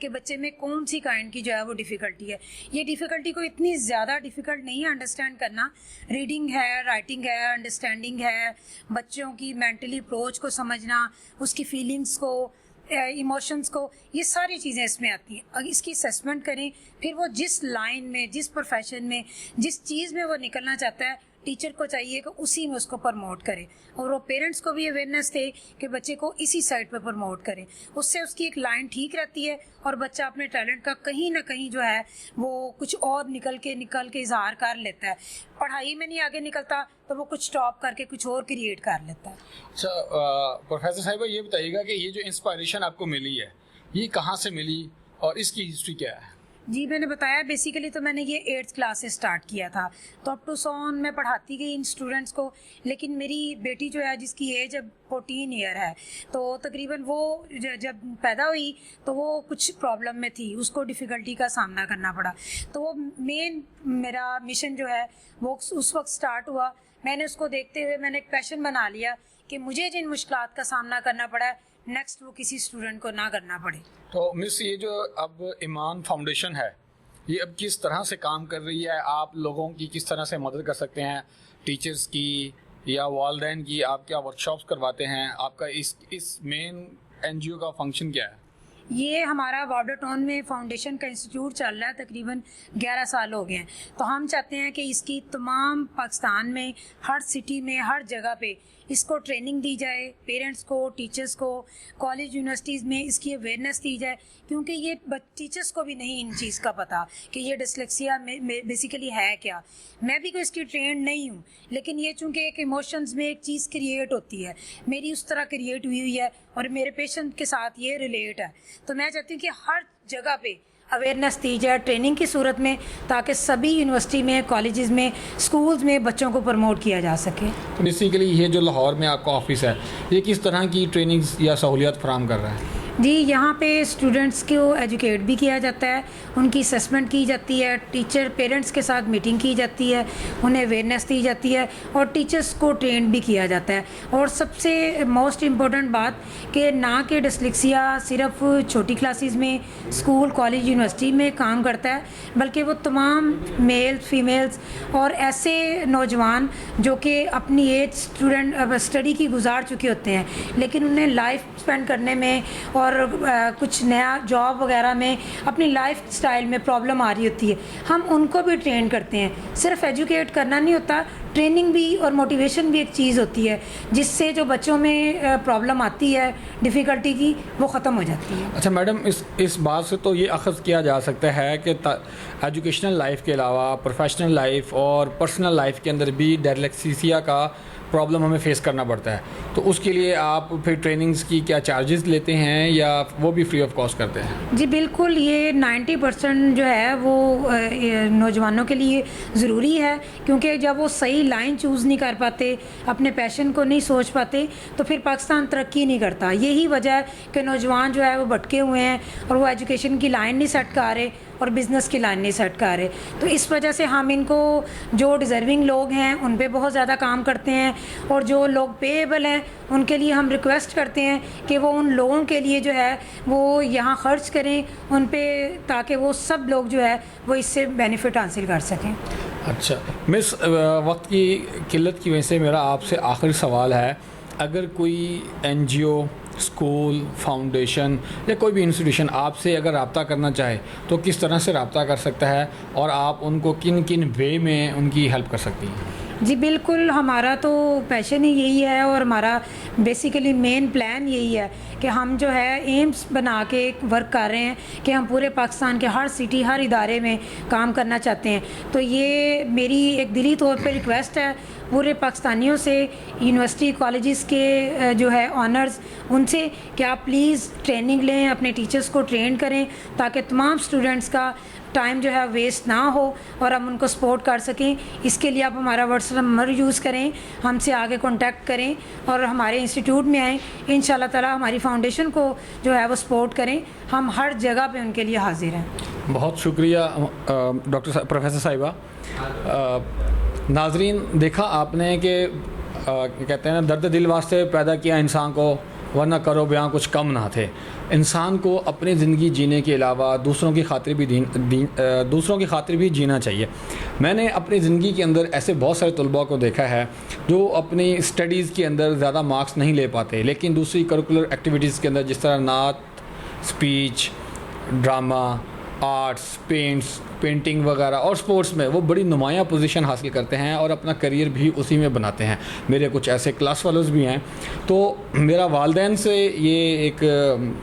کہ بچے میں کون سی کائنڈ کی جو ہے وہ ڈیفیکلٹی ہے. یہ ڈیفیکلٹی کو اتنی زیادہ ڈیفیکلٹ نہیں ہے انڈرسٹینڈ کرنا. ریڈنگ ہے, رائٹنگ ہے, انڈرسٹینڈنگ ہے, بچوں کی مینٹلی اپروچ کو سمجھنا, اس کی فیلنگس کو, ایموشنس کو, یہ ساری چیزیں اس میں آتی ہیں. اگر اس کی اسیسمنٹ کریں, پھر وہ جس لائن میں, جس پروفیشن میں, جس چیز میں وہ نکلنا چاہتا ہے, ٹیچر کو چاہیے کہ اسی میں اس کو پروموٹ کرے, اور وہ پیرنٹس کو بھی اویئرنیس دے کہ بچے کو اسی سائڈ پہ پروموٹ کریں. اس سے اس کی ایک لائن ٹھیک رہتی ہے اور بچہ اپنے ٹیلنٹ کا کہیں نہ کہیں جو ہے وہ کچھ اور نکل کے اظہار کر لیتا ہے. پڑھائی میں نہیں آگے نکلتا تو وہ کچھ اسٹاپ کر کے کچھ اور کریٹ کر لیتا ہے. اچھا پروفیسر صاحبہ, یہ بتائیے گا کہ یہ جو انسپائریشن آپ کو ملی ہے یہ کہاں سے ملی اور اس کی ہسٹری کیا ہے؟ جی میں نے بتایا بیسیکلی تو میں نے یہ 8th کلاس سے اسٹارٹ کیا تھا, تو اپ ٹو سون میں پڑھاتی گئی ان اسٹوڈنٹس کو. لیکن میری بیٹی جو ہے جس کی ایج اب 14 ایئر ہے, تو تقریباً وہ جب پیدا ہوئی تو وہ کچھ پرابلم میں تھی, اس کو ڈیفیکلٹی کا سامنا کرنا پڑا. تو وہ مین میرا مشن جو ہے وہ اس وقت اسٹارٹ ہوا. میں نے اس کو دیکھتے ہوئے میں نے ایک پیشن بنا لیا کہ مجھے جن مشکلات کا سامنا کرنا پڑا ہے نیکسٹ وہ کسی اسٹوڈنٹ کو نہ کرنا پڑے. تو مس یہ جو اب ایمان فاؤنڈیشن ہے یہ اب کس طرح سے کام کر رہی ہے؟ آپ لوگوں کی کس طرح سے مدد کر سکتے ہیں, ٹیچرز کی یا والدین کی؟ آپ کیا ورک شاپس کرواتے ہیں؟ آپ کا اس مین این جی او کا فنکشن کیا ہے؟ یہ ہمارا وارڈر ٹاؤن میں فاؤنڈیشن کا انسٹیٹیوٹ چل رہا ہے, تقریباً 11 سال ہو گئے ہیں. تو ہم چاہتے ہیں کہ اس کی تمام پاکستان میں ہر سٹی میں ہر جگہ پہ اس کو ٹریننگ دی جائے, پیرنٹس کو, ٹیچرس کو, کالج یونیورسٹیز میں اس کی اویئرنیس دی جائے, کیونکہ یہ ٹیچرس کو بھی نہیں ان چیز کا پتہ کہ یہ ڈسلیکسیا بیسیکلی ہے کیا. میں بھی کوئی اس کی ٹرینڈ نہیں ہوں, لیکن یہ چونکہ ایک ایموشنز میں ایک چیز کریٹ ہوتی ہے, میری اس طرح کریٹ ہوئی ہے اور میرے پیشنٹ کے ساتھ یہ ریلیٹ ہے. تو میں چاہتی ہوں کہ ہر جگہ پہ اویئرنیس دی جائے ٹریننگ کی صورت میں, تاکہ سبھی یونیورسٹی میں, کالجز میں, اسکولز میں بچوں کو پروموٹ کیا جا سکے. بیسیکلی یہ جو لاہور میں آپ کا آفس ہے یہ کس طرح کی ٹریننگز یا سہولیات فراہم کر رہا ہے؟ جی یہاں پہ اسٹوڈنٹس کو ایجوکیٹ بھی کیا جاتا ہے, ان کی اسیسمنٹ کی جاتی ہے, ٹیچر پیرنٹس کے ساتھ میٹنگ کی جاتی ہے, انہیں اویئرنیس دی جاتی ہے, اور ٹیچرس کو ٹرینڈ بھی کیا جاتا ہے. اور سب سے موسٹ امپورٹنٹ بات کہ نہ کہ ڈسلیکسیا صرف چھوٹی کلاسز میں اسکول, کالج, یونیورسٹی میں کام کرتا ہے, بلکہ وہ تمام میل, فیمیلز اور ایسے نوجوان جو کہ اپنی ایج اسٹڈی کی گزار چکے ہوتے ہیں لیکن انہیں لائف اسپینڈ کرنے میں اور کچھ نیا جاب وغیرہ میں اپنی لائف سٹائل میں پرابلم آ رہی ہوتی ہے, ہم ان کو بھی ٹرین کرتے ہیں. صرف ایجوکیٹ کرنا نہیں ہوتا, ٹریننگ بھی اور موٹیویشن بھی ایک چیز ہوتی ہے جس سے جو بچوں میں پرابلم آتی ہے ڈیفیکلٹی کی وہ ختم ہو جاتی ہے. اچھا میڈم, اس بات سے تو یہ اخذ کیا جا سکتا ہے کہ ایجوکیشنل لائف کے علاوہ پروفیشنل لائف اور پرسنل لائف کے اندر بھی ڈائسلیکسیا کا پرابلم ہمیں فیس کرنا پڑتا ہے, تو اس کے لیے آپ پھر ٹریننگز کی کیا چارجز لیتے ہیں یا وہ بھی فری آف کاسٹ کرتے ہیں؟ جی بالکل, یہ 90% جو ہے وہ نوجوانوں کے لیے ضروری ہے, کیونکہ جب وہ صحیح لائن چوز نہیں کر پاتے, اپنے پیشن کو نہیں سوچ پاتے, تو پھر پاکستان ترقی نہیں کرتا. یہی وجہ ہے کہ نوجوان جو ہے وہ بھٹکے ہوئے ہیں اور وہ ایجوکیشن کی لائن نہیں سیٹ کر رہے اور بزنس کی لائن نہیں سیٹ کر رہے. تو اس وجہ سے ہم ان کو جو ڈیزرونگ لوگ ہیں ان پہ بہت زیادہ کام کرتے ہیں, اور جو لوگ پے ایبل ہیں ان کے لیے ہم ریکویسٹ کرتے ہیں کہ وہ ان لوگوں کے لیے جو ہے وہ یہاں خرچ کریں ان پہ, تاکہ وہ سب لوگ جو ہے وہ اس سے بینیفٹ حاصل کر سکیں. اچھا مس, وقت کی قلت کی وجہ سے میرا آپ سے آخری سوال ہے, اگر کوئی این جی او, اسکول, فاؤنڈیشن یا کوئی بھی انسٹیٹیوشن آپ سے اگر رابطہ کرنا چاہے تو کس طرح سے رابطہ کر سکتا ہے, اور آپ ان کو کن کن وے میں ان کی ہیلپ کر سکتی ہیں؟ جی بالکل, ہمارا تو پیشن ہی یہی ہے اور ہمارا بیسیکلی مین پلان یہی ہے کہ ہم جو ہے ایمز بنا کے ورک کر رہے ہیں کہ ہم پورے پاکستان کے ہر سٹی, ہر ادارے میں کام کرنا چاہتے ہیں. تو یہ میری ایک دلی طور پہ ریکویسٹ ہے پورے پاکستانیوں سے, یونیورسٹی, کالجز کے جو ہے آنرز, ان سے کہ آپ پلیز ٹریننگ لیں, اپنے ٹیچرز کو ٹرین کریں تاکہ تمام اسٹوڈنٹس کا ٹائم جو ہے ویسٹ نہ ہو اور ہم ان کو سپورٹ کر سکیں. اس کے لیے آپ ہمارا واٹس ایپ نمبر یوز کریں, ہم سے آگے کانٹیکٹ کریں اور ہمارے انسٹیٹیوٹ میں آئیں. ان شاء اللہ تعالیٰ ہماری فاؤنڈیشن کو جو ہے وہ سپورٹ کریں, ہم ہر جگہ پہ ان کے لیے حاضر ہیں. بہت شکریہ ڈاکٹر پروفیسر صاحبہ. ناظرین, دیکھا آپ نے کہ کہتے ہیں نا, درد دل واسطے پیدا کیا انسان کو, ورنہ کرو بیاں کچھ کم نہ تھے. انسان کو اپنی زندگی جینے کے علاوہ دوسروں کی خاطر بھی جینا چاہیے. میں نے اپنی زندگی کے اندر ایسے بہت سارے طلباء کو دیکھا ہے جو اپنی اسٹڈیز کے اندر زیادہ مارکس نہیں لے پاتے، لیکن دوسری کریکولر ایکٹیویٹیز کے اندر جس طرح نعت، اسپیچ، ڈرامہ، آرٹس، پینٹنگ وغیرہ اور سپورٹس میں وہ بڑی نمایاں پوزیشن حاصل کرتے ہیں اور اپنا کریئر بھی اسی میں بناتے ہیں. میرے کچھ ایسے کلاس فیلوز بھی ہیں. تو میرا والدین سے یہ ایک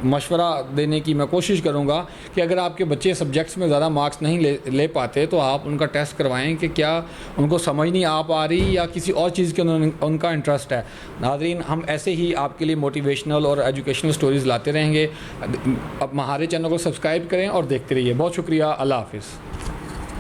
مشورہ دینے کی میں کوشش کروں گا کہ اگر آپ کے بچے سبجیکٹس میں زیادہ مارکس نہیں لے پاتے تو آپ ان کا ٹیسٹ کروائیں کہ کیا ان کو سمجھ نہیں آ پا رہی یا کسی اور چیز کے اندر ان کا انٹرسٹ ہے. ناظرین، ہم ایسے ہی آپ کے لیے موٹیویشنل اور ایجوکیشنل سٹوریز لاتے رہیں گے. اب ہمارے چینل کو سبسکرائب کریں اور دیکھتے رہیے. بہت شکریہ. اللہ حافظ.